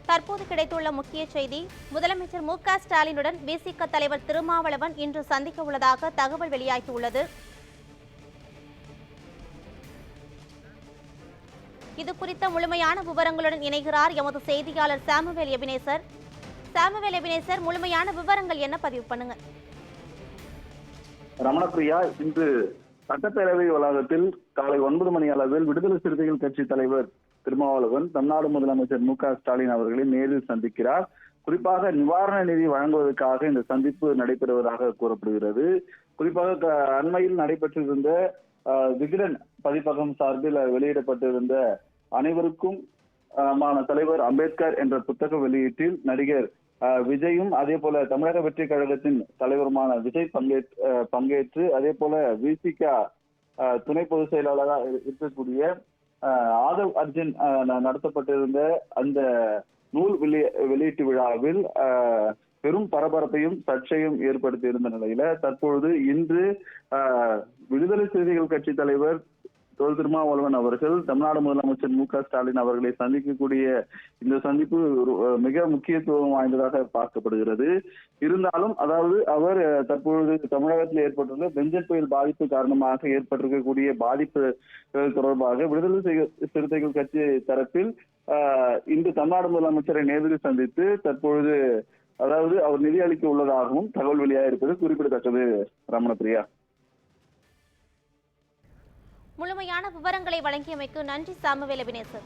தற்போது கிடைத்துள்ள முக்கிய செய்தி, முதலமைச்சர் மு.க. ஸ்டாலினுடன் விசிக தலைவர் திருமாவளவன் இன்று சந்திக்க உள்ளதாக தகவல் வெளியாகியுள்ளது. இது குறித்த முழுமையான விவரங்களுடன் இணைகிறார் எமது செய்தியாளர் சாமுவேல் எபினேசர். முழுமையான விவரங்கள் என்ன? பதிவு பண்ணுங்க. ரமணப்பிரியா, இன்று சட்டப்பேரவை வளாகத்தில் காலை 9 மணி அளவில் விடுதலை சிறுத்தைகள் கட்சி தலைவர் திருமாவளவன் தமிழ்நாடு முதலமைச்சர் மு.க. ஸ்டாலின் அவர்களை நேரில் சந்திக்கிறார். குறிப்பாக நிவாரண நிதி வழங்குவதற்காக இந்த சந்திப்பு நடைபெறுவதாக கூறப்படுகிறது. குறிப்பாக அண்மையில் நடைபெற்றிருந்த விகடன் பதிப்பகம் சார்பில் வெளியிடப்பட்டிருந்த அனைவருக்கும் தலைவர் அம்பேத்கர் என்ற புத்தக வெளியீட்டில் நடிகர் விஜயும் அதே போல தமிழக வெற்றி கழகத்தின் தலைவருமான விஜய் பங்கேற்று அதே போல விசிக துணை பொதுச் செயலாளராக இருக்கக்கூடிய ஆதவ் அர்ஜுன் நடத்தப்பட்டிருந்த அந்த நூல் வெளியீட்டு விழாவில் பெரும் பரபரப்பையும் சர்ச்சையும் ஏற்படுத்தி இருந்த நிலையில தற்பொழுது இன்று விடுதலை சிறுத்தைகள் கட்சி தலைவர் திருமாவளவன் அவர்கள் தமிழ்நாடு முதலமைச்சர் மு.க. ஸ்டாலின் அவர்களை சந்திக்கக்கூடிய இந்த சந்திப்பு மிக முக்கியத்துவம் வாய்ந்ததாக பார்க்கப்படுகிறது. இருந்தாலும் அவர் தற்பொழுது தமிழகத்தில் ஏற்பட்டுள்ள பெஞ்சல் புயல் பாதிப்பு காரணமாக ஏற்பட்டிருக்கக்கூடிய பாதிப்பு தொடர்பாக விடுதலை சிறுத்தைகள் கட்சி தரப்பில் இன்று தமிழ்நாடு முதலமைச்சரை நேரில் சந்தித்து தற்பொழுது அவர் நிதி அளிக்க உள்ளதாகவும் தகவல் வெளியாக இருப்பது குறிப்பிடத்தக்கது. ரமணப்பிரியா, முழுமையான விவரங்களை வழங்கியமைக்கு நன்றி சாமுவேல் எபினேசர்.